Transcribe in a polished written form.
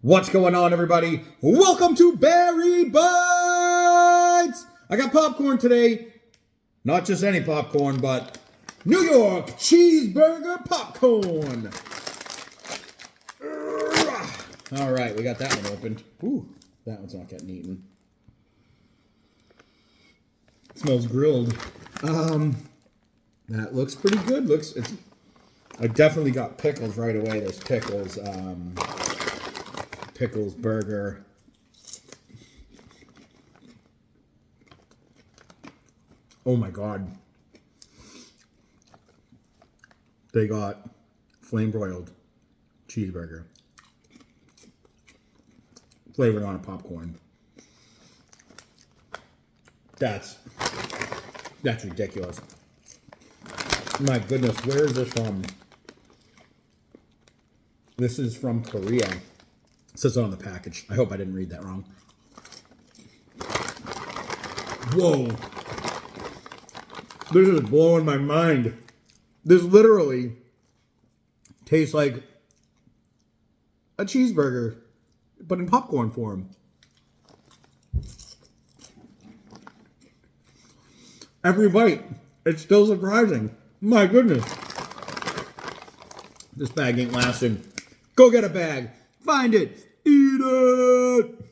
What's going on, everybody? Welcome to Berry Bites! I got popcorn today. Not just any popcorn, but New York Cheeseburger popcorn. All right, we got that one opened. Ooh, that one's not getting eaten. It smells grilled. That looks pretty good. I definitely got pickles right away. There's pickles. Pickles burger. Oh my God. They got flame broiled cheeseburger. Flavored on a popcorn. That's ridiculous. My goodness, where is this from? This is from Korea. It says it on the package. I hope I didn't read that wrong. Whoa. This is blowing my mind. This literally tastes like a cheeseburger, but in popcorn form. Every bite, it's still surprising. My goodness. This bag ain't lasting. Go get a bag. Find it. Eat it.